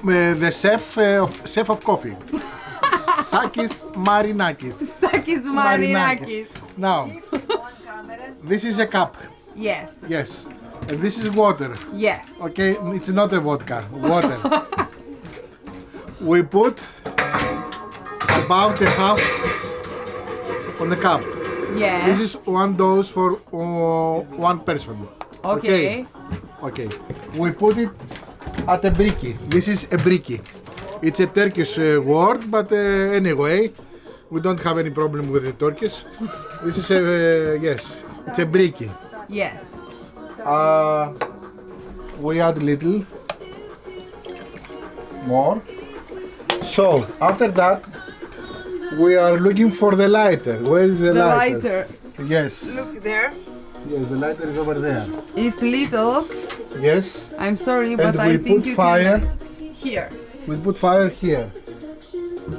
The chef of coffee. Sakis Marinakis. Sakis Marinakis. Now, this is a cup. Yes. Yes. And this is water. Yes. Okay, it's not a vodka. Water. We put about a half on the cup. Yes. This is one dose for one person. Okay. Okay. We put it at a briki. This is a briki. It's a Turkish word, but anyway, we don't have any problem with the Turkish. This is a yes. It's a briki. Yes. We add little more. So after that, we are looking for the lighter. Where is the lighter? Yes. Look there. Yes, the lighter is over there. It's little. Yes. I'm sorry, but And I we think put you fire. can here. We put fire here.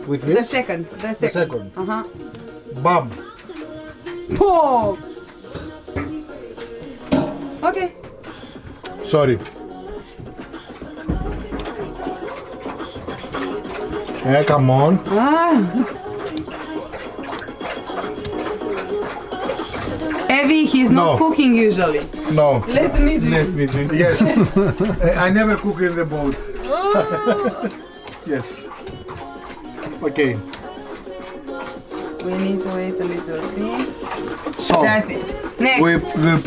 With this. The second. The second. Uh-huh. Bam. Boom. Okay. Sorry. Yeah, come on. Evie, he's not No. cooking usually. No. Let me do. Let me do. Yes. I never cook in the boat. Yes. Okay. We need to wait a little bit. So That's it. Next. we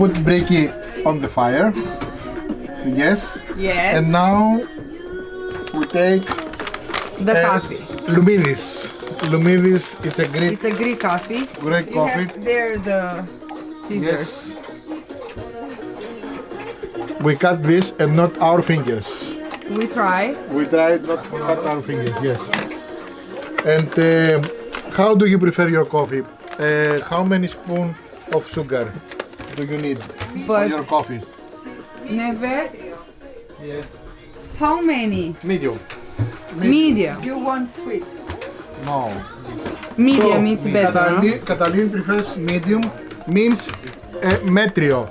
put briki on the fire. Yes. Yes. And now we take The coffee. Lumidis. Lumidis, it's a Greek It's a Greek coffee. Greek You coffee. have there the scissors. Yes. We cut this and not our fingers. We try. We try not to cut our fingers, yes. And how do you prefer your coffee? How many spoons of sugar do you need for But your coffee? never. Yes. How many? Medium. Medium. You want sweet? No. Medium is better. No? Catalin prefers medium, means metrio.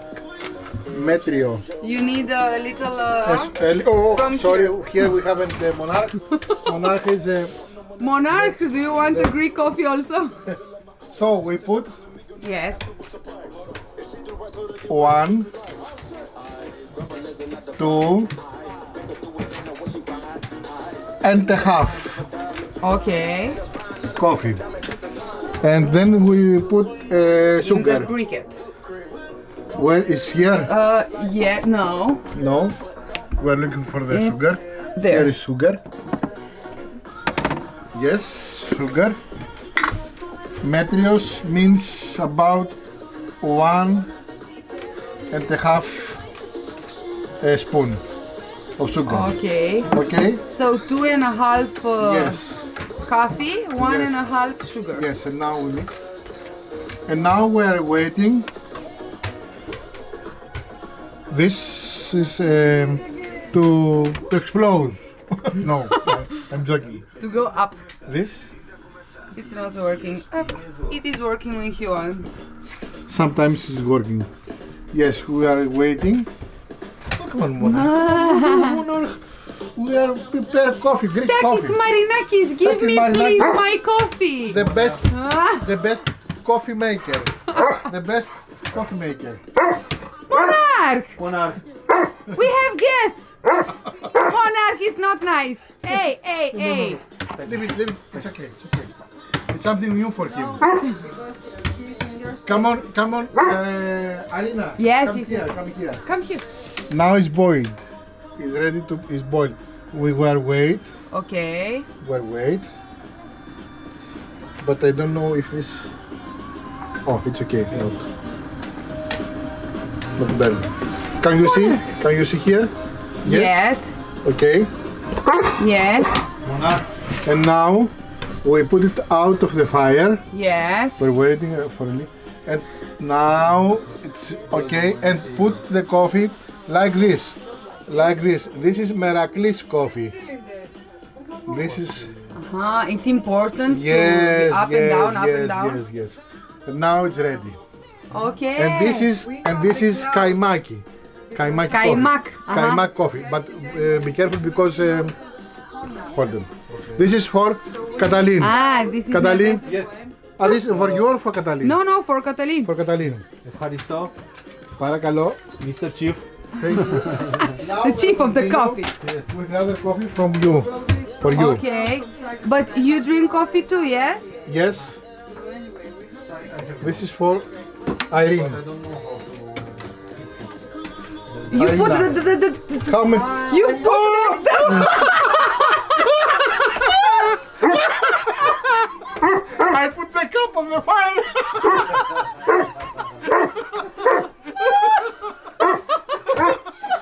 Metrio. You need a little. From Sorry, here we haven't the monarch. Monarch is Monarch, do you want a Greek coffee also? so we put Yes. 1, 2 and a half Okay. coffee, and then we put sugar. The briquette. Where is here? Yeah, no. No, we're looking for the sugar. There. Here is sugar. Yes, sugar. Metrios means about 1.5 spoon of sugar. Okay. Okay? So 2.5 Yes. coffee, 1.5 sugar. Yes, and now we mix. And now we are waiting. This is to explode. No, I'm joking. To go up. This It's not working. Up. It is working when he wants. sometimes is working. Yes, we are waiting. Oh, come on, Monarch. Monarch. We are prepare coffee, Greek Sakis coffee. Marinakis, give Sakis me Marinakis. please my coffee. The best coffee maker. The best coffee maker. Monarch, Monarch. we have guests. Monarch is not nice. Hey, hey, hey. Leave it. It's okay. It's something new for him. Come on, Alina. Yes, come yes, here, yes. come here. Come here. Now it's boiled. It's ready to. It's boiled. We will wait. Okay. We'll wait. But I don't know if this. Oh, it's okay. Not bad. Can you see? Can you see here? Yes. Okay. Yes. And now we put it out of the fire. Yes. We're waiting for a little. And now it's okay. And put the coffee like this. Like this. This is Meraklis coffee. This is. It's important to Yes. be up and down, up yes, and down. Yes. And now it's ready. Okay. And this is kaimaki. Kaimak Kaimak, coffee. Kaimak coffee. But be careful because Hold on. This is for Catalin. Ah, this is Catalin. not Yes. This is for you or for Catalin? No, no, for Catalin. For Catalin. Ευχαριστώ. Παρακαλώ. Mr. Chief. Thank you. The chief of the coffee. With another coffee from you. For you. Okay. But you drink coffee too, yes? Yes. This is for Irene. You Irene. put the How many? you put the I put the cup on the fire.